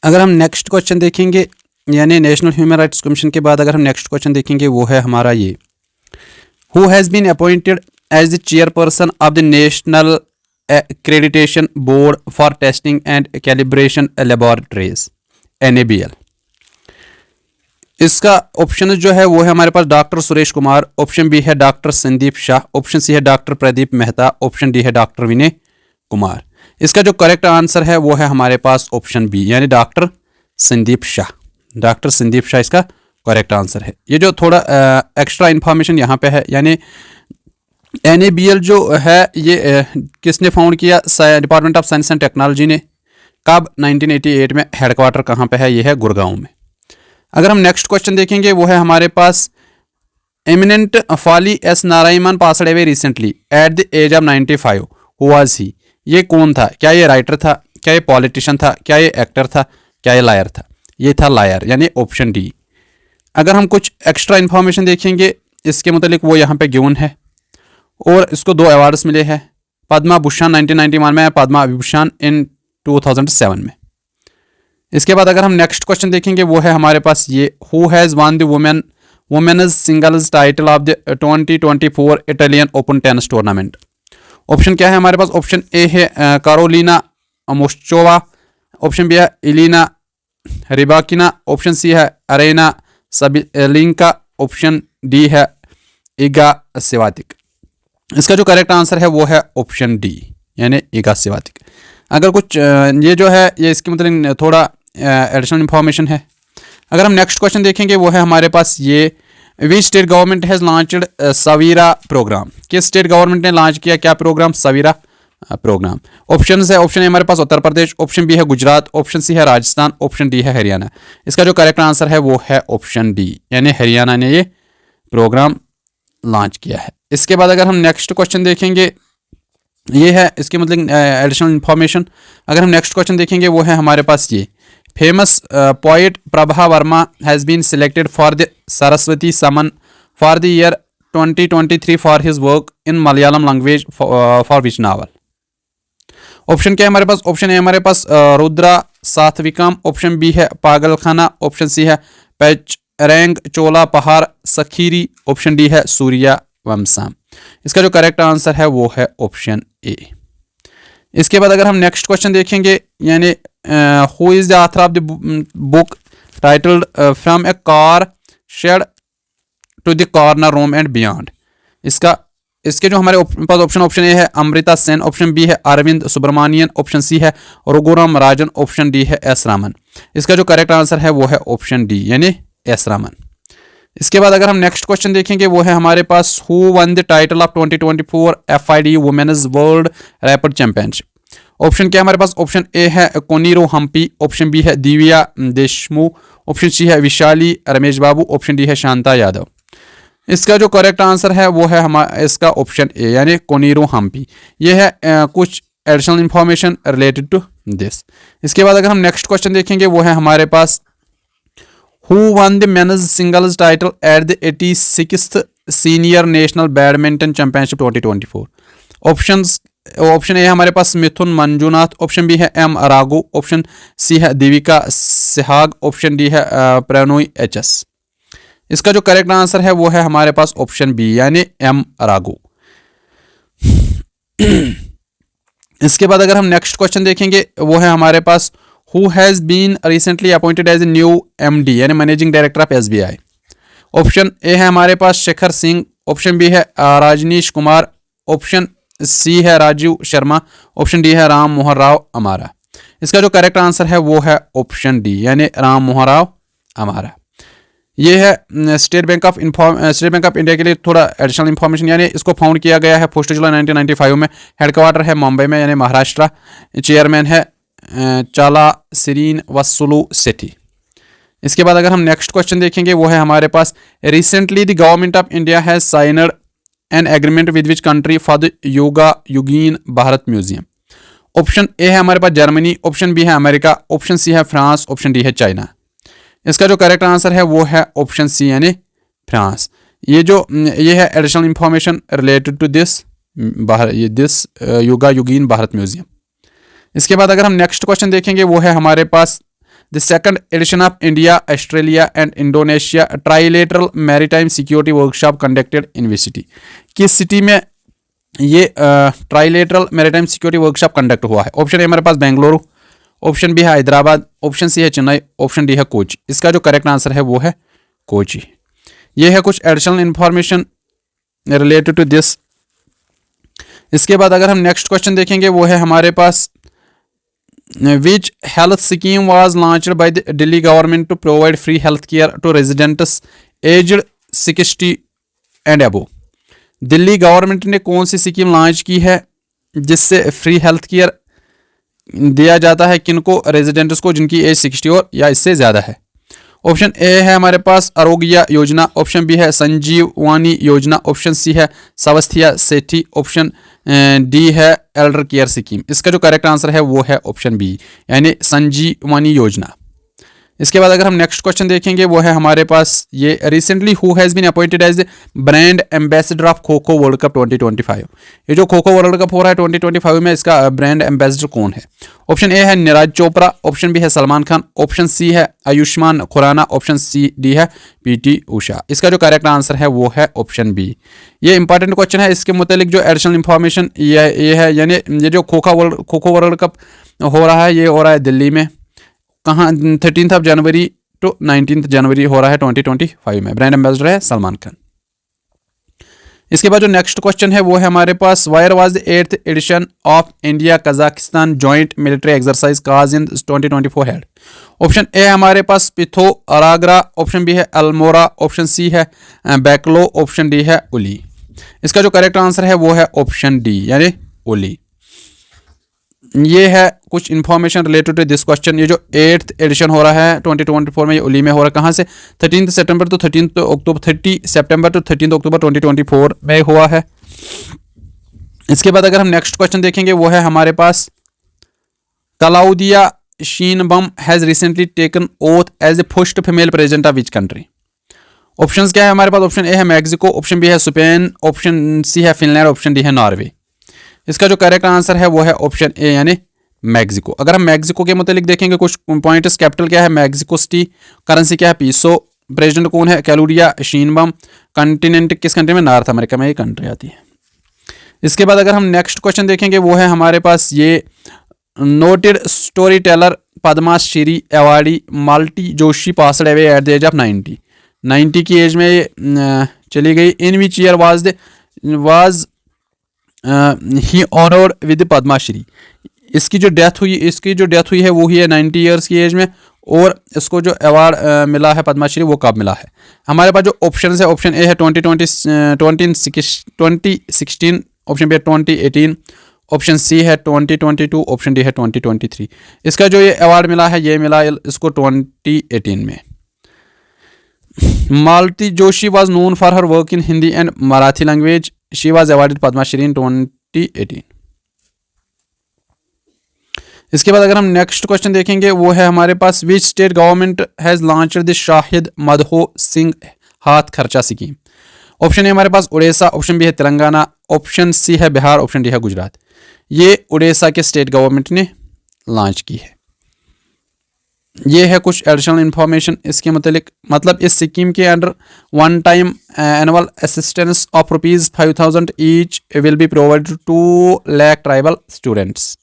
अगर हम next question देखेंगे, यानी नेशनल ह्यूमन राइट्स कमीशन के बाद अगर हम नेक्स्ट क्वेश्चन देखेंगे वो है हमारा ये, who has been appointed as the chairperson of the national accreditation board for testing and calibration laboratories NABL। इसका ऑप्शन जो है वो है हमारे पास doctor Suresh Kumar, option B है doctor Sandeep Shah, option C है doctor Pradeep Mehta, option D है डॉक्टर विनय कुमार। इसका जो करेक्ट आंसर है वो है हमारे पास ऑप्शन बी, यानी डॉक्टर संदीप शाह। डॉक्टर संदीप शाह इसका करेक्ट आंसर है। ये जो थोड़ा एक्स्ट्रा इंफॉर्मेशन यहाँ पे है, यानी NABL जो है ये किसने फाउंड किया, department of science and technology ने। कब? 1988 में। हेडक्वार्टर कहाँ पे है? ये है गुड़गांव में। अगर हम नेक्स्ट क्वेश्चन देखेंगे वो है हमारे पास, eminent folly S Narayanan passed away recently at the age of 95, who was he? ये कौन था? क्या ये राइटर था? क्या ये पॉलिटिशियन था? क्या ये एक्टर था? क्या ये लायर था? ये था लायर, यानी ऑप्शन डी। अगर हम कुछ एक्स्ट्रा इन्फॉर्मेशन देखेंगे इसके मुतालिक, वो यहाँ पे गिवन है और इसको 2 अवार्ड्स मिले हैं, पद्मा भूषण 1991 में, पद्मा विभूषण इन 2007 में। इसके बाद अगर हम नेक्स्ट क्वेश्चन देखेंगे वो है हमारे पास ये, who has won the women's singles title of the 2024 Italian Open tennis tournament? Option क्या है हमारे पास? ऑप्शन ए है कारोलिना मोस्चोवा, ऑप्शन बी है इलिना रिबाकिना, ऑप्शन सी है अरेना सबलिंका, ऑप्शन डी है इगा स्वियातेक। इसका जो करेक्ट आंसर है वो है ऑप्शन डी, यानी इगा स्वियातेक। अगर कुछ ये जो है ये इसके मतलब थोड़ा एडिशनल इंफॉर्मेशन है। अगर हम नेक्स्ट क्वेश्चन देखेंगे वो है हमारे पास ये, which state government has launched Saveera program? किस स्टेट गवर्नमेंट ने लॉन्च किया क्या प्रोग्राम? सवीरा प्रोग्राम। ऑप्शन है, ऑप्शन ए हमारे पास उत्तर प्रदेश, ऑप्शन बी है गुजरात, ऑप्शन सी है राजस्थान, ऑप्शन डी है हरियाणा। इसका जो करेक्ट आंसर है वो है ऑप्शन डी, यानी हरियाणा ने ये प्रोग्राम लॉन्च किया है। इसके बाद अगर हम नेक्स्ट क्वेश्चन देखेंगे, ये है इसके मतलब एडिशनल इंफॉर्मेशन। अगर हम नेक्स्ट क्वेश्चन देखेंगे वो है हमारे पास ये, famous poet Prabha Varma has been selected for the Saraswati Samman for the year 2023 for his work in Malayalam language for which novel? Option क्या है हमारे पास? ऑप्शन ए हमारे पास रुद्रा सात्विकम, ऑप्शन बी है पागलखाना, ऑप्शन सी है पेचरेंग चोला पहाड़ सखीरी, ऑप्शन डी है सूर्या वंशम। इसका जो करेक्ट आंसर है वो है ऑप्शन ए। इसके बाद अगर हम नेक्स्ट क्वेश्चन देखेंगे, यानी who is the author of the book titled from a car shed to the corner room and beyond? इसके जो हमारे पास ऑप्शन ए है अमृता सेन, ऑप्शन बी है अरविंद सुब्रमण्यन, ऑप्शन सी है रघुराम राजन, ऑप्शन डी है एस रामन। इसका जो करेक्ट आंसर है वो है ऑप्शन डी, यानी एस रामन। इसके बाद अगर हम नेक्स्ट क्वेश्चन देखेंगे वो है हमारे पास, who won the title of 2024 FID women's world rapid championship? Option क्या हमारे पास? ऑप्शन ए है कोनीरो हम्पी, ऑप्शन बी है दिव्या देशमुख, ऑप्शन सी है विशाली रमेश बाबू, ऑप्शन डी है शांता यादव। इसका जो करेक्ट आंसर है वो है हमारा इसका ऑप्शन ए, यानी कोनीरो हम्पी। ये है कुछ additional information related to this. इसके बाद अगर हम नेक्स्ट क्वेश्चन देखेंगे वो है हमारे पास, who won the men's singles title at the 86th senior national badminton championship 2024? Option A हमारे पास मिथुन मंजुनाथ, ऑप्शन बी है M राघु, ऑप्शन सी है देविका सेहाग, ऑप्शन डी है प्रणोई HS। इसका जो करेक्ट आंसर है वो है हमारे पास ऑप्शन बी, यानी M राघु। इसके बाद अगर हम नेक्स्ट क्वेश्चन देखेंगे वो है हमारे पास, who has been recently appointed as a new MD यानी managing director of SBI? Option A है हमारे पास शेखर सिंह, ऑप्शन बी है राजनीश कुमार, ऑप्शन सी है राजीव शर्मा, ऑप्शन डी है राम मोहन राव अमारा। इसका जो करेक्ट आंसर है वो है ऑप्शन डी, यानी राम मोहन राव अमारा। ये है स्टेट बैंक ऑफ इंडिया के लिए थोड़ा एडिशनल इंफॉर्मेशन, यानी इसको फाउंड किया गया है 1 जुलाई 1995 में। हेडक्वार्टर है मुंबई में, यानी महाराष्ट्र। चेयरमैन है चाला सिरीन वसुलू सेठी। इसके बाद अगर हम नेक्स्ट क्वेश्चन देखेंगे वो है हमारे पास, recently the government of India has signed an agreement with which country for the yoga Yugeen Bharat museum? Option A है हमारे पास जर्मनी, ऑप्शन बी है अमेरिका, ऑप्शन सी है फ्रांस, ऑप्शन डी है चाइना। इसका जो करेक्ट आंसर है वो है ऑप्शन सी, यानी फ्रांस। ये है additional information related to this yoga Yugeen Bharat museum. इसके बाद अगर हम नेक्स्ट क्वेश्चन देखेंगे वो है हमारे पास, the second edition of India, Australia and Indonesia trilateral maritime security workshop conducted in which city? किस सिटी में ये trilateral maritime security workshop conduct हुआ है? ऑप्शन ए हमारे पास बेंगलुरु, ऑप्शन बी है हैदराबाद, ऑप्शन सी है चेन्नई, ऑप्शन डी है कोची। इसका जो करेक्ट आंसर है वो है कोची। ये है कुछ additional information related to this. इसके बाद अगर हम नेक्स्ट क्वेश्चन देखेंगे वो है हमारे पास which health scheme was launched by the Delhi government to provide free health care to residents aged 60 and above. Delhi government ने कौन सी स्कीम लॉन्च की है जिससे फ्री हेल्थ केयर दिया जाता है किनको? रेजिडेंट्स को जिनकी एज 60 और या इससे ज़्यादा है। ऑप्शन ए है हमारे पास आरोग्य योजना, ऑप्शन बी है संजीवनी योजना, ऑप्शन सी है स्वास्थ्य सेठी, ऑप्शन डी है एल्डर केयर स्कीम। इसका जो करेक्ट आंसर है वो है ऑप्शन बी यानी संजीवनी योजना। इसके बाद अगर हम नेक्स्ट क्वेश्चन देखेंगे वो है हमारे पास ये recently who has been appointed as the brand ambassador of kho kho world cup 2025। ये जो खो खो वर्ल्ड कप हो रहा है 2025 में इसका ब्रांड एम्बेसडर कौन है? ऑप्शन ए है नीरज चोपड़ा, ऑप्शन बी है सलमान खान, ऑप्शन सी है Ayushmann Khurrana, option C D है पीटी उषा। इसका जो करेक्ट आंसर है वो है ऑप्शन बी। ये इंपॉर्टेंट क्वेश्चन है, इसके मुतालिक जो एडिशनल इंफॉर्मेशन ये है यानी ये जो खो खो वर्ल्ड कप हो रहा है ये हो रहा है दिल्ली में, कहाँ 13 जनवरी टू 19 जनवरी हो रहा है 2025 में। ब्रांड एम्बेसडर है सलमान खान। इसके बाद जो नेक्स्ट क्वेश्चन है वो है हमारे पास where was the 8th edition of India Kazakhstan joint military exercise Kazind 2024 held? Option A हमारे पास पिथो अरागरा, ऑप्शन बी है अल्मोरा, ऑप्शन सी है बैकलो, ऑप्शन डी है उली। इसका जो करेक्ट आंसर है वो है ऑप्शन डी यानी उली। ये है कुछ information related to this question. ये जो 8th एडिशन हो रहा है 2024 में ये उली में हो रहा है। कहाँ से? 13 सितंबर टू 13 अक्टूबर 30 सितंबर टू 13 अक्टूबर 2024 में हुआ है। इसके बाद अगर हम नेक्स्ट क्वेश्चन देखेंगे वो है हमारे पास Claudia Sheinbaum has recently taken oath as the first female president of which country? Options क्या है हमारे पास? ऑप्शन ए है मैक्सिको, ऑप्शन बी है स्पेन, ऑप्शन सी है फिनलैंड, ऑप्शन डी है नॉर्वे। इसका जो करेक्ट आंसर है वो है ऑप्शन ए यानी मैक्सिको। अगर हम मैक्सिको के मुतालिक देखेंगे कुछ पॉइंट्स, कैपिटल क्या है? मैक्सिको सिटी, करेंसी क्या है? पीसो, प्रेसिडेंट कौन है? क्लाउडिया शीनबम, कॉन्टिनेंट किस कंट्री में? नॉर्थ अमेरिका में ये कंट्री आती है। इसके बाद अगर हम नेक्स्ट क्वेश्चन देखेंगे वो है हमारे पास ये noted storyteller Padma Shri awardee Malti Joshi passed away at the age of 90 की एज में ये चली गई। In which year was he honoured with Padma Shri? इसकी जो डेथ हुई है वो ही है 90 ईयर्स की एज में। और इसको जो अवार्ड मिला है पद्माश्री वो कब मिला है? हमारे पास जो ऑप्शन है, ऑप्शन ए है 2016, ऑप्शन बी है 2018, ऑप्शन सी है 2022, ऑप्शन डी है 2023। इसका जो ये अवार्ड मिला है ये मिला इसको 2018 में। मालती Joshi was known for her work in Hindi and Marathi language. She was awarded Padma Shri in 2018. इसके बाद अगर हम नेक्स्ट क्वेश्चन देखेंगे वो है हमारे पास which state government has launched the Shaheed Madho Singh Haath Kharcha scheme? Option A हमारे पास उड़ीसा, ऑप्शन बी है तेलंगाना, ऑप्शन सी है बिहार, ऑप्शन डी है गुजरात। ये उड़ीसा के स्टेट गवर्नमेंट ने लॉन्च की है। ये है कुछ एडिशनल इंफॉर्मेशन इसके मुतालिक, मतलब इस स्कीम के under one time annual assistance of ₹5,000 each will be provided to 2 lakh tribal students.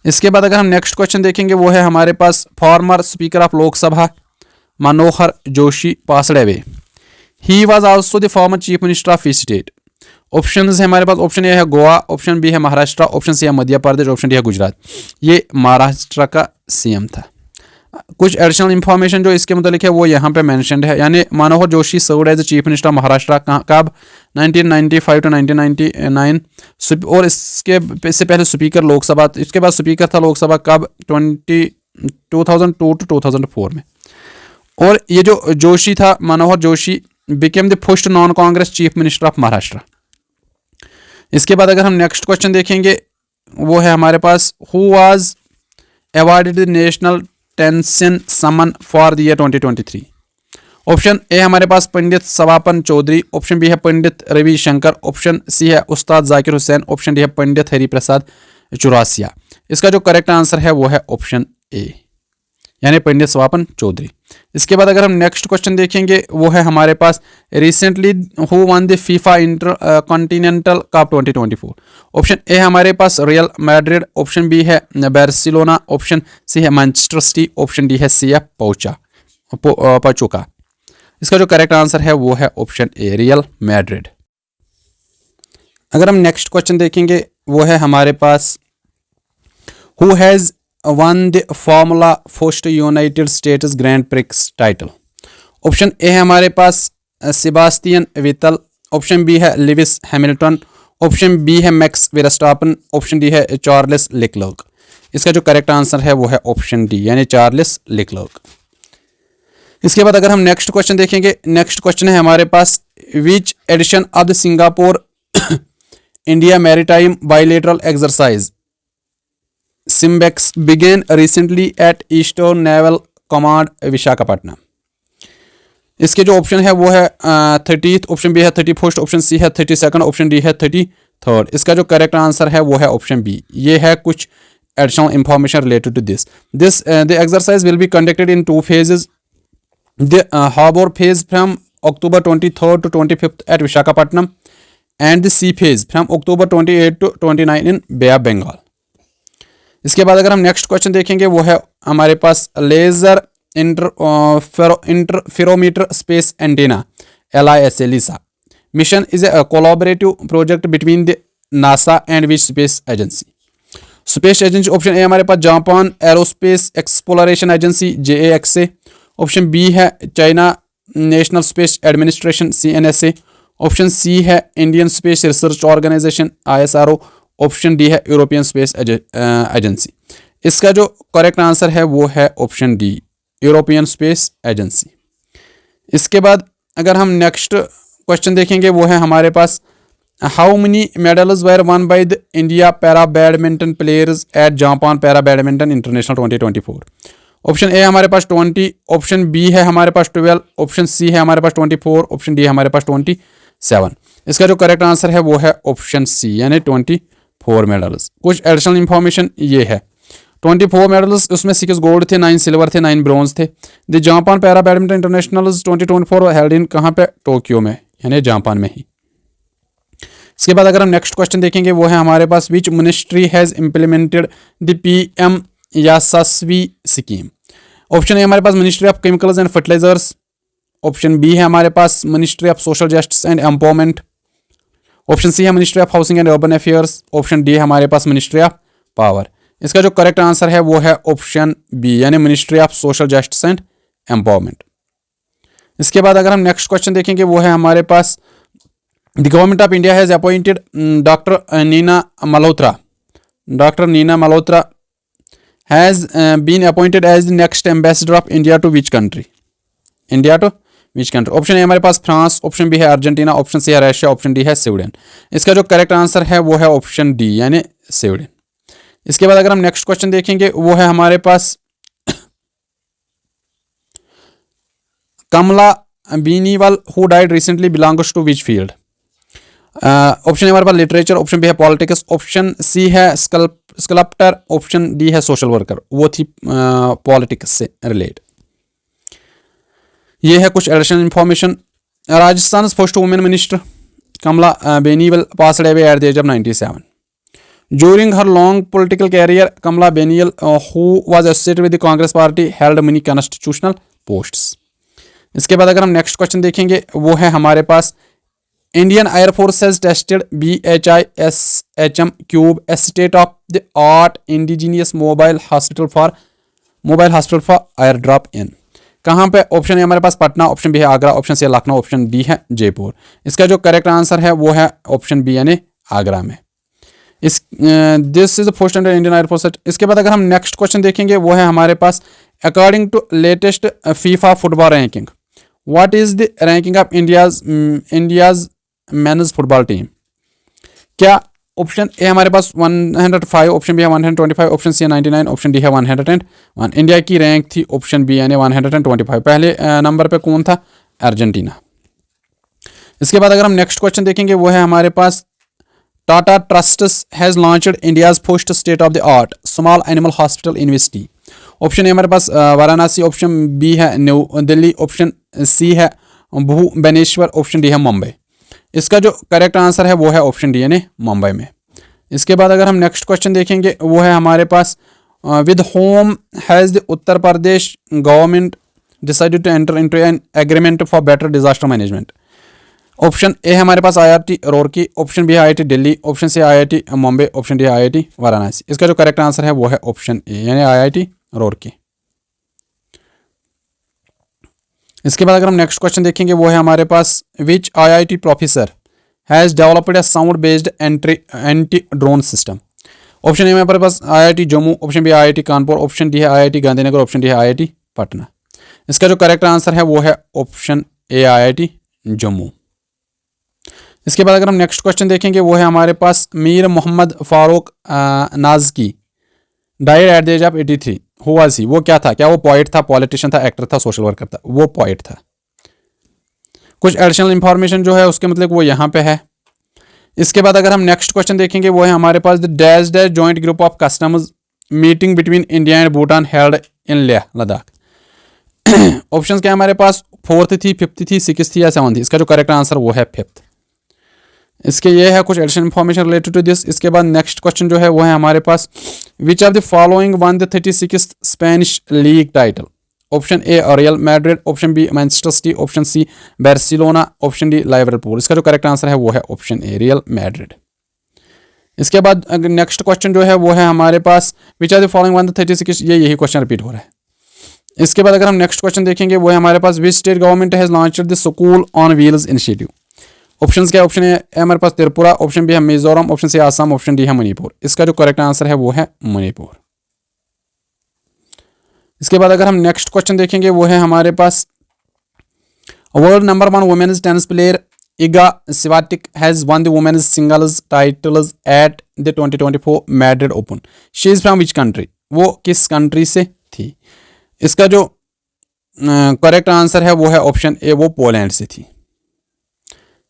इसके बाद अगर हम नेक्स्ट क्वेश्चन देखेंगे वो है हमारे पास former speaker of Lok Sabha Manohar Joshi passed away. He was also the former chief minister of which state? Option है हमारे पास, ऑप्शन ए है गोवा, ऑप्शन बी है महाराष्ट्र, ऑप्शन सी है मध्य प्रदेश, ऑप्शन डी है गुजरात। ये महाराष्ट्र का सीएम था। कुछ एडिशनल इंफॉर्मेशन जो इसके मुतालिक है वो यहाँ पे मेंशन्ड है, यानी Manohar Joshi served as chief minister Maharashtra कब? 1995 टू 1999। और इससे पहले स्पीकर लोकसभा, इसके बाद स्पीकर था लोकसभा कब? 2002 टू 2004 में। और ये जो जोशी था Manohar Joshi became the first non Congress chief minister of Maharashtra. इसके बाद अगर हम नेक्स्ट क्वेश्चन देखेंगे वो है हमारे पास who was awarded the national Tansen Samman for the year 2023? Option A हमारे पास पंडित सवापन चौधरी, ऑप्शन बी है पंडित रवि शंकर, ऑप्शन सी है उस्ताद जाकिर हुसैन, ऑप्शन डी है पंडित हरि प्रसाद चौरासिया। इसका जो करेक्ट आंसर है वो है ऑप्शन ए यानी पंडित स्वापन चौधरी। इसके बाद अगर हम नेक्स्ट क्वेश्चन देखेंगे वो है हमारे पास recently who won the FIFA Intercontinental Cup 2024। Option A हमारे पास रियल मैड्रिड, ऑप्शन बी है बार्सिलोना, ऑप्शन सी है मैनचेस्टर सिटी, ऑप्शन डी है सीएफ पाचुका। इसका जो करेक्ट आंसर है वो है ऑप्शन ए रियल मैड्रिड। अगर हम नेक्स्ट क्वेश्चन देखेंगे वो है हमारे पास who has won the Formula first United States Grand Prix title. Option A है हमारे पास सेबास्टियन वेतल, ऑप्शन बी है लुइस हैमिल्टन, ऑप्शन बी है मैक्स वर्स्टापेन, ऑप्शन डी है चार्ल्स लेक्लर्क। इसका जो करेक्ट आंसर है वो है ऑप्शन डी यानी चार्ल्स लेक्लर्क। इसके बाद अगर हम नेक्स्ट क्वेश्चन देखेंगे, नेक्स्ट क्वेश्चन है हमारे पास which edition of the Singapore India maritime bilateral exercise SIMBEX began recently at eastern naval command Visakhapatnam. इसके जो ऑप्शन है वो है 30th, ऑप्शन बी है 31st, ऑप्शन सी है 32nd, ऑप्शन डी है 33rd। इसका जो करेक्ट आंसर है वो है ऑप्शन बी। ये है कुछ additional information related to this the exercise will be conducted in 2 phases. The harbor phase from October 23rd to 25th at Visakhapatnam and the sea phase from October 28 to 29 in Bay of Bengal. इसके बाद अगर हम next question देखेंगे वो है हमारे पास laser interferometer space antenna LISA LISA mission is a collaborative project between the NASA and which space agency. Space agency option A हमारे पास Japan aerospace exploration agency JAXA, option B है China national space administration CNSA, option C है Indian space research organisation ISRO, option D है European space agency. इसका जो correct answer है वो है option D European space agency. इसके बाद अगर हम नेक्स्ट क्वेश्चन देखेंगे वो है हमारे पास how many medals were won by the India para badminton players at Japan para badminton international 2024। Option A हमारे पास 20, ऑप्शन बी है हमारे पास 12, ऑप्शन सी है हमारे पास 24, ऑप्शन डी है हमारे पास 27। इसका जो करेक्ट आंसर है वो है ऑप्शन सी यानी 24 मेडल्स। कुछ एडिशनल इंफॉर्मेशन ये है 24 मेडल्स, उसमें 6 गोल्ड थे, 9 सिल्वर थे, 9 ब्रॉन्ज थे। The Japan para badminton international 2024 held in कहाँ पे, टोक्यो में यानी जापान में ही। इसके बाद अगर हम नेक्स्ट क्वेश्चन देखेंगे वो है हमारे पास which ministry has implemented the PM Yashasvi scheme. Option A हमारे पास ministry of chemicals and fertilisers, option B है हमारे पास ministry of social justice and empowerment, option C है ministry of housing and urban affairs, option D है हमारे पास ministry of power. इसका जो करेक्ट आंसर है वो है ऑप्शन बी यानी ministry of social justice and empowerment. इसके बाद अगर हम नेक्स्ट क्वेश्चन देखेंगे वो है हमारे पास the government of India has appointed doctor Neena Malhotra. Doctor Neena Malhotra has been appointed as the next ambassador of India to which country? India to which country? Option A हमारे पास फ्रांस, ऑप्शन बी है Argentina, option C है Russia, option D है Sweden. इसका जो correct answer है वो है option D यानी स्वीडन। इसके बाद अगर हम नेक्स्ट क्वेश्चन देखेंगे वो है हमारे पास Kamla Beniwal who died recently belongs to which field. Option हमारे पास लिटरेचर, ऑप्शन बी है पॉलिटिक्स, ऑप्शन सी है स्कल्पटर, ऑप्शन डी है सोशल वर्कर। वो थी पॉलिटिक्स से रिलेट। ये है कुछ additional information. Rajasthan first women minister Kamla Beniwal passed away at the age of 97। During her long political career Kamla Beniwal who was associated with the Congress party held many constitutional posts. इसके बाद अगर हम नेक्स्ट क्वेश्चन देखेंगे वो है हमारे पास Indian Air Force has tested BHISHM Cube, a state-of-the-art indigenous mobile hospital for airdrop in। कहाँ पे? ऑप्शन है हमारे पास पटना, ऑप्शन बी है आगरा, ऑप्शन सी है लखनऊ, ऑप्शन डी है जयपुर। इसका जो करेक्ट आंसर है वो है ऑप्शन बी यानी आगरा में। This is the first Indian air force. इसके बाद अगर हम नेक्स्ट क्वेश्चन देखेंगे वो है हमारे पास according to latest FIFA football ranking what is the ranking of India's men's football team. क्या ऑप्शन ए हमारे पास 105, ऑप्शन बी है 125, ऑप्शन सी है 99, ऑप्शन डी है 101। इंडिया की रैंक थी ऑप्शन बी यानी 125। पहले नंबर पे कौन था? अर्जेंटीना। इसके बाद अगर हम नेक्स्ट क्वेश्चन देखेंगे वो है हमारे पास Tata Trusts has launched India's first state-of-the-art small animal hospital in which city? Option A हमारे पास वाराणसी, ऑप्शन बी है न्यू दिल्ली, ऑप्शन सी है भुवनेश्वर, ऑप्शन डी है मुंबई। इसका जो करेक्ट आंसर है वो है ऑप्शन डी यानी मुंबई में। इसके बाद अगर हम नेक्स्ट क्वेश्चन देखेंगे वो है हमारे पास with whom has the Uttar Pradesh government decided to enter into an agreement for better disaster management. Option A है हमारे पास IIT रुड़की, ऑप्शन बी है IIT Delhi, option C IIT Mumbai, option D है IIT वाराणसी। इसका जो करेक्ट आंसर है वो है ऑप्शन ए यानी IIT रुड़की। इसके बाद अगर हम नेक्स्ट क्वेश्चन देखेंगे वो है हमारे पास which IIT professor has developed a sound based anti drone system. Option A में हमारे पास IIT Jammu, option B IIT Kanpur, option D है IIT गांधीनगर, ऑप्शन डी है IIT पटना। इसका जो करेक्ट आंसर है वो है ऑप्शन ए IIT जम्मू। इसके बाद अगर हम नेक्स्ट क्वेश्चन देखेंगे वो है हमारे पास Mir Mohammad Farooq Nazki died at the age of 83। Who was he, वो क्या था? क्या वो पोइट था, पॉलिटिशियन था, एक्टर था, सोशल वर्कर था? वो पोइट था। कुछ एडिशनल इंफॉर्मेशन जो है उसके मतलब वो यहाँ पे है। इसके बाद अगर हम नेक्स्ट क्वेश्चन देखेंगे वो है हमारे पास the dash dash joint group of customers meeting between India and Bhutan held in Leh Ladakh. Options क्या हमारे पास? 4th थी, 5th थी, 6th थी या 7th थी? इसका जो करेक्ट आंसर वो है 5th। इसके ये है कुछ additional information related to this. इसके बाद नेक्स्ट क्वेश्चन जो है वो है हमारे पास which of the following won the 36th Spanish league title. Option A Real Madrid, option B Manchester City, option C Barcelona, option D Liverpool. इसका जो करेक्ट आंसर है वो है ऑप्शन ए रियल मैड्रिड। इसके बाद नेक्स्ट क्वेश्चन जो है वो है हमारे पास which are the following won the 36, यही क्वेश्चन रिपीट हो रहा है। इसके बाद अगर हम नेक्स्ट क्वेश्चन देखेंगे वो है हमारे पास which state government has launched the school on wheels initiative. Option क्या? ऑप्शन ए है हमारे पास त्रिपुरा, ऑप्शन बी है Mizoram, option C Assam, option D है मणिपुर। इसका जो करेक्ट आंसर है वो है मणिपुर। इसके बाद अगर हम नेक्स्ट क्वेश्चन देखेंगे वो है हमारे पास world number 1 women's tennis player Iga Swiatek has won the women's singles titles at the 2024 Madrid Open. She is from which country? वो किस कंट्री से थी? इसका जो करेक्ट आंसर है वो है ऑप्शन ए, वो पोलैंड से थी।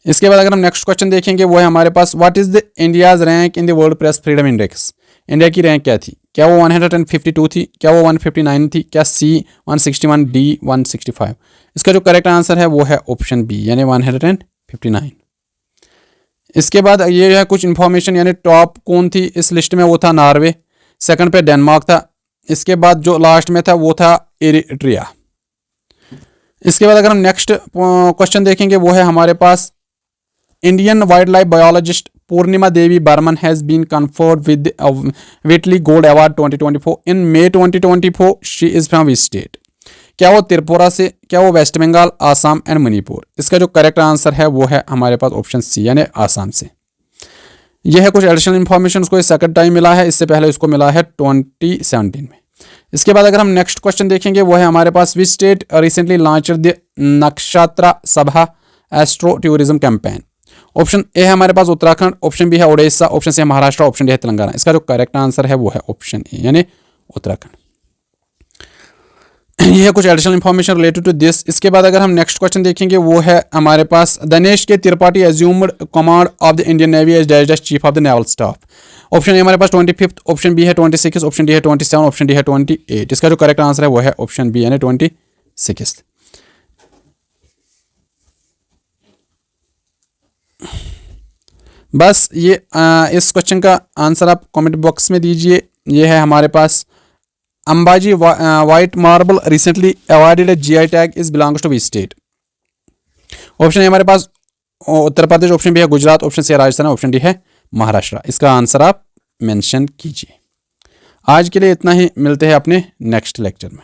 इसके बाद अगर हम नेक्स्ट क्वेश्चन देखेंगे वो है हमारे पास what is the India's rank in the world press freedom index. India की रैंक क्या थी? क्या वो 152 थी? क्या वो 159 थी? क्या सी 161, डी 165? इसका जो करेक्ट आंसर है वो है ऑप्शन बी यानी 159। इसके बाद ये है कुछ इंफॉर्मेशन यानी टॉप कौन थी इस लिस्ट में, वो था नॉर्वे, सेकंड पे डेनमार्क था, इसके बाद जो लास्ट में था वो था एरिट्रिया। इसके बाद अगर हम नेक्स्ट क्वेश्चन देखेंगे वो है हमारे पास Indian wildlife biologist Purnima Devi Barman has been conferred with Whitley gold award 2024 in May 2024। She is from which state? क्या वो त्रिपुरा से? क्या वो वेस्ट बंगाल, आसाम एंड मणिपुर? इसका जो करेक्ट आंसर है वो है हमारे पास ऑप्शन सी यानी आसाम से। यह है कुछ एडिशनल इंफॉर्मेशन, उसको सेकंड टाइम मिला है, इससे पहले इसको मिला है 2017 में। इसके बाद अगर हम नेक्स्ट क्वेश्चन देखेंगे वो है हमारे पास which state recently launched the Nakshatra Sabha astro tourism campaign. Option A है हमारे पास उत्तराखंड, ऑप्शन बी है ओडिशा, ऑप्शन सी है महाराष्ट्र, ऑप्शन डी है तेलंगाना। इसका जो करेक्ट आंसर है वो है ऑप्शन ए यानी उत्तराखंड। ये है कुछ additional information related to this. इसके बाद अगर हम नेक्स्ट क्वेश्चन देखेंगे वो है हमारे पास Dinesh K Tripathi assumed command of the Indian navy as dash dash chief of the naval staff. Option A हमारे पास 25th, ऑप्शन बी है 26, ऑप्शन डी है 27, ऑप्शन डी है 28। इसका जो करेक्ट आंसर है वो है ऑप्शन बी यानी 26। बस ये इस क्वेश्चन का आंसर आप कमेंट बॉक्स में दीजिए। ये है हमारे पास Ambaji white marble recently awarded GI tag is belongs to which state. Option A हमारे पास उत्तर प्रदेश, ऑप्शन बी है गुजरात, ऑप्शन सी है राजस्थान, ऑप्शन डी है महाराष्ट्र। इसका आंसर आप मेंशन कीजिए। आज के लिए इतना ही, मिलते हैं अपने नेक्स्ट लेक्चर में।